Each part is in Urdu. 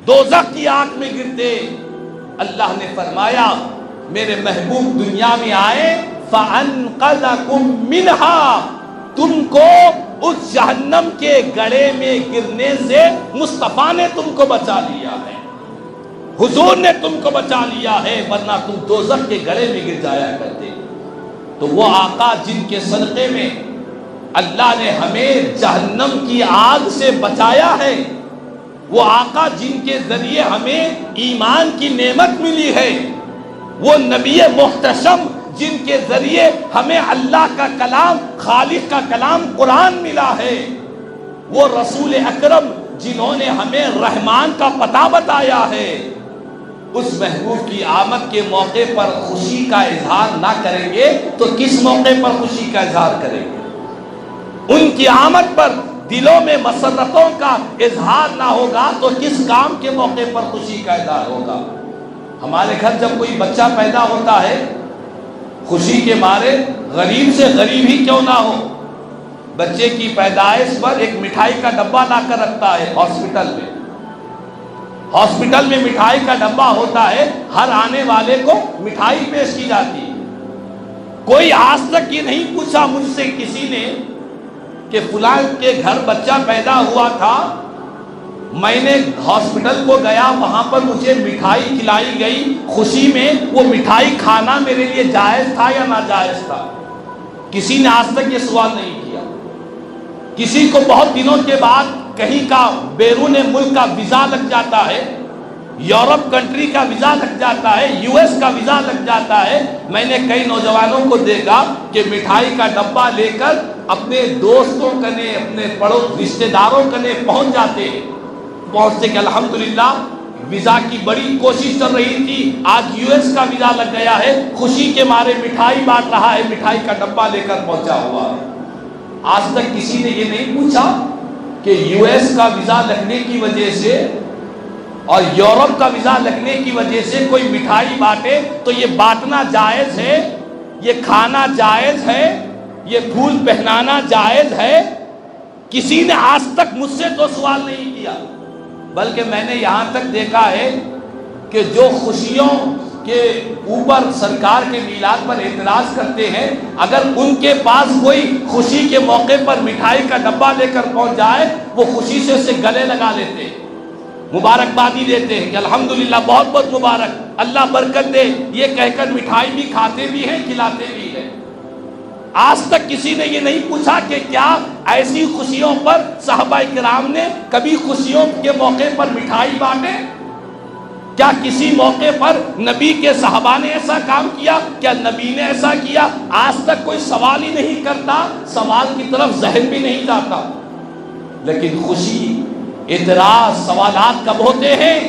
دوزخ کی آگ میں گرتے۔ اللہ نے فرمایا میرے محبوب دنیا میں آئے فَأَنْقَذَكُمْ مِنْهَا، تم کو اس جہنم کے گڑھے میں گرنے سے مصطفیٰ نے تم کو بچا لیا ہے، حضور نے تم کو بچا لیا ہے، ورنہ تم دوزخ کے گڑھے میں گر جایا کرتے۔ تو وہ آقا جن کے صدقے میں اللہ نے ہمیں جہنم کی آگ سے بچایا ہے، وہ آقا جن کے ذریعے ہمیں ایمان کی نعمت ملی ہے، وہ نبی محتشم جن کے ذریعے ہمیں اللہ کا کلام، خالق کا کلام قرآن ملا ہے، وہ رسول اکرم جنہوں نے ہمیں رحمان کا پتہ بتایا ہے، اس محبوب کی آمد کے موقع پر خوشی کا اظہار نہ کریں گے تو کس موقع پر خوشی کا اظہار کریں گے؟ ان کی آمد پر دلوں میں مسرتوں کا اظہار نہ ہوگا تو کس کام کے موقع پر خوشی کا اظہار ہوگا؟ ہمارے گھر جب کوئی بچہ پیدا ہوتا ہے، خوشی کے مارے غریب سے غریب ہی کیوں نہ ہو، بچے کی پیدائش پر ایک مٹھائی کا ڈبہ لا کر رکھتا ہے ہاسپٹل میں مٹھائی کا ڈبہ ہوتا ہے، ہر آنے والے کو مٹھائی پیش کی جاتی ہے۔ کوئی آج تک یہ نہیں پوچھا مجھ سے کسی نے کہ فلاں کے گھر بچہ پیدا ہوا تھا، میں نے ہاسپٹل کو گیا، وہاں پر مجھے مٹھائی کھلائی گئی، خوشی میں وہ مٹھائی کھانا میرے لیے جائز تھا یا ناجائز تھا؟ کسی نے آج تک یہ سوال نہیں کیا۔ کسی کو بہت دنوں کے بعد کہیں کا بیرون ملک کا ویزا لگ جاتا ہے، یورپ کنٹری کا ویزا لگ جاتا ہے، یو ایس کا ویزا لگ جاتا ہے، میں نے کئی نوجوانوں کو دیکھا کہ مٹھائی کا ڈبہ لے کر اپنے دوستوں کنے، اپنے پڑوس رشتہ داروں کنے پہنچ جاتے ہیں، پہنچتے کہ الحمدللہ ویزا کی بڑی کوشش چل رہی تھی، آج یو ایس کا ویزا لگ گیا ہے، خوشی کے مارے مٹھائی بانٹ رہا ہے، مٹھائی کا ڈبہ لے کر پہنچا ہوا ہے۔ آج تک کسی نے یہ نہیں پوچھا کہ یو ایس کا ویزا لگنے کی وجہ سے اور یورپ کا ویزا لگنے کی وجہ سے کوئی مٹھائی بانٹے تو یہ بانٹنا جائز ہے، یہ کھانا جائز ہے، یہ پھول پہنانا جائز ہے؟ کسی نے آج تک مجھ سے تو سوال نہیں کیا، بلکہ میں نے یہاں تک دیکھا ہے کہ جو خوشیوں کے اوپر سرکار کے میلاد پر اعتراض کرتے ہیں، اگر ان کے پاس کوئی خوشی کے موقع پر مٹھائی کا ڈبہ لے کر پہنچ جائے، وہ خوشی سے اسے گلے لگا لیتے ہیں، مبارکبادی دیتے ہیں کہ الحمدللہ بہت بہت مبارک، اللہ برکت دے، یہ کہہ کر مٹھائی بھی کھاتے بھی ہیں، کھلاتے بھی ہیں۔ آج تک کسی نے یہ نہیں پوچھا کہ کیا ایسی خوشیوں پر صحابہ کرام نے کبھی خوشیوں کے موقع پر مٹھائی بانٹے؟ کیا کسی موقع پر نبی کے صحابہ نے ایسا کام کیا؟ کیا نبی نے ایسا کیا؟ آج تک کوئی سوال ہی نہیں کرتا، سوال کی طرف ذہن بھی نہیں جاتا۔ لیکن خوشی، اعتراض، سوالات کب ہوتے ہیں؟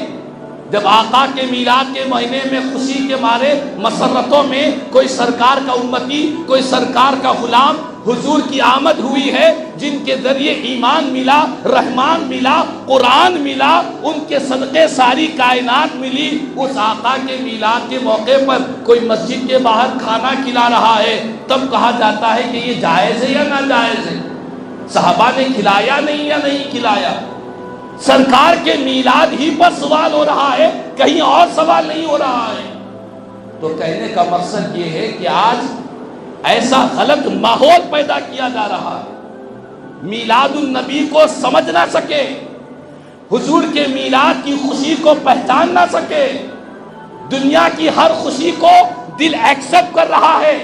جب آقا کے میلاد کے مہینے میں خوشی کے مارے مسرتوں میں کوئی سرکار کا امتی، کوئی سرکار کا غلام حضور کی آمد ہوئی ہے، جن کے ذریعے ایمان ملا، رحمان ملا، قرآن ملا، ان کے صدقے ساری کائنات ملی۔ اس آقا کے میلاد کے موقع پر کوئی مسجد کے باہر کھانا کھلا رہا ہے، تب کہا جاتا ہے کہ یہ جائز ہے یا ناجائز ہے؟ صحابہ نے کھلایا نہیں یا نہیں کھلایا؟ سرکار کے میلاد ہی پر سوال ہو رہا ہے، کہیں اور سوال نہیں ہو رہا ہے۔ تو کہنے کا مقصد یہ ہے کہ آج ایسا غلط ماحول پیدا کیا جا رہا ہے، میلاد النبی کو سمجھ نہ سکے، حضور کے میلاد کی خوشی کو پہچان نہ سکے، دنیا کی ہر خوشی کو دل ایکسپٹ کر رہا ہے،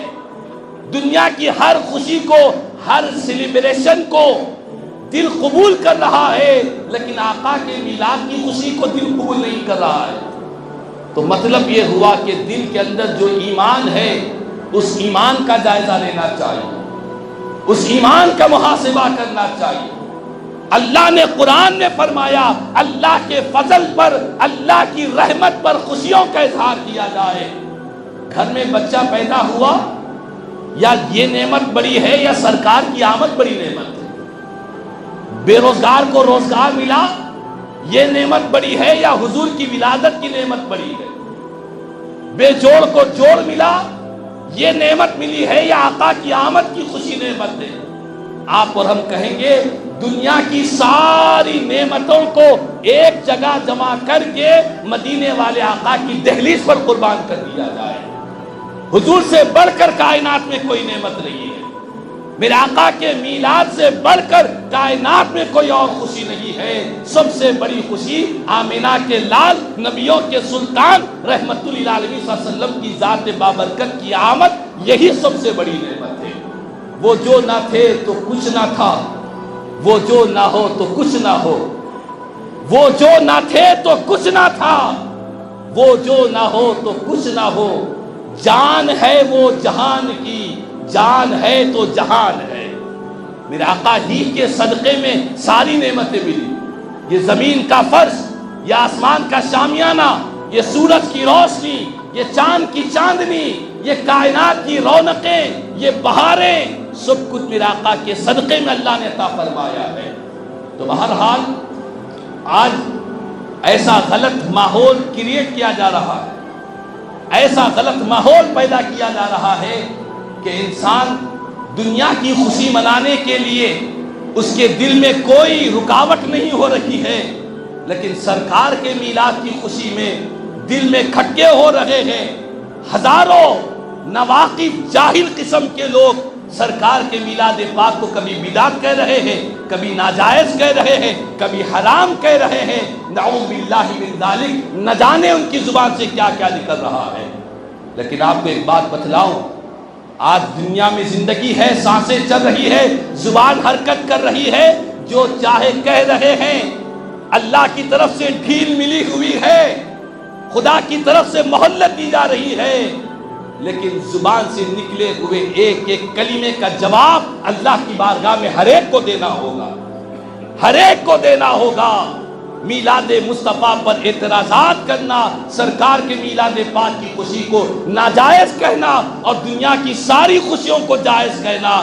دنیا کی ہر خوشی کو، ہر سیلیبریشن کو دل قبول کر رہا ہے، لیکن آقا کے میلاد کی خوشی کو دل قبول نہیں کر رہا ہے۔ تو مطلب یہ ہوا کہ دل کے اندر جو ایمان ہے، اس ایمان کا جائزہ لینا چاہیے، اس ایمان کا محاسبہ کرنا چاہیے۔ اللہ نے قرآن میں فرمایا اللہ کے فضل پر، اللہ کی رحمت پر خوشیوں کا اظہار کیا جائے۔ گھر میں بچہ پیدا ہوا، یا یہ نعمت بڑی ہے یا سرکار کی آمد بڑی نعمت ہے؟ بے روزگار کو روزگار ملا، یہ نعمت بڑی ہے یا حضور کی ولادت کی نعمت بڑی ہے؟ بے جوڑ کو جوڑ ملا، یہ نعمت ملی ہے یا آقا کی آمد کی خوشی نعمت ہے؟ آپ اور ہم کہیں گے دنیا کی ساری نعمتوں کو ایک جگہ جمع کر کے مدینے والے آقا کی دہلیز پر قربان کر دیا جائے۔ حضور سے بڑھ کر کائنات میں کوئی نعمت نہیں ہے، میرے آقا کے میلاد سے بڑھ کر کائنات میں کوئی اور خوشی نہیں ہے۔ سب سے بڑی خوشی آمینہ کے لال، نبیوں کے سلطان، رحمت للعالمین صلی اللہ علیہ وسلم کی ذات بابرکت کی آمد، یہی سب سے بڑی نعمت ہے۔ وہ جو نہ تھے تو کچھ نہ تھا، وہ جو نہ ہو تو کچھ نہ ہو، وہ جو نہ تھے تو کچھ نہ تھا، وہ جو نہ ہو تو کچھ نہ ہو، جان ہے وہ جہان کی، جان ہے تو جہان ہے۔ میرے آقا ہی کے صدقے میں ساری نعمتیں ملی، یہ زمین کا فرش، یہ آسمان کا شامیانہ، یہ سورج کی روشنی، یہ چاند کی چاندنی، یہ کائنات کی رونقیں، یہ بہاریں، سب کچھ میرے آقا کے صدقے میں اللہ نے عطا فرمایا ہے۔ تو بہرحال آج ایسا غلط ماحول کریٹ کیا جا رہا ہے، ایسا غلط ماحول پیدا کیا جا رہا ہے کہ انسان دنیا کی خوشی منانے کے لیے اس کے دل میں کوئی رکاوٹ نہیں ہو رہی ہے، لیکن سرکار کے میلاد کی خوشی میں دل میں کھٹکے ہو رہے ہیں۔ ہزاروں ناواقف جاہل قسم کے لوگ سرکار کے میلاد پاک کو کبھی بدعت کہہ رہے ہیں، کبھی ناجائز کہہ رہے ہیں، کبھی حرام کہہ رہے ہیں، نعوذ باللہ من ذالک، نہ جانے ان کی زبان سے کیا کیا نکل رہا ہے۔ لیکن آپ کو ایک بات بتلاؤں، آج دنیا میں زندگی ہے، سانسیں چل رہی ہے، زبان حرکت کر رہی ہے، جو چاہے کہہ رہے ہیں، اللہ کی طرف سے ڈھیل ملی ہوئی ہے، خدا کی طرف سے مہلت دی جا رہی ہے، لیکن زبان سے نکلے ہوئے ایک ایک کلمے کا جواب اللہ کی بارگاہ میں ہر ایک کو دینا ہوگا، ہر ایک کو دینا ہوگا۔ میلاد مصطفیٰ پر اعتراضات کرنا، سرکار کے میلاد پاک کی خوشی کو ناجائز کہنا اور دنیا کی ساری خوشیوں کو جائز کہنا،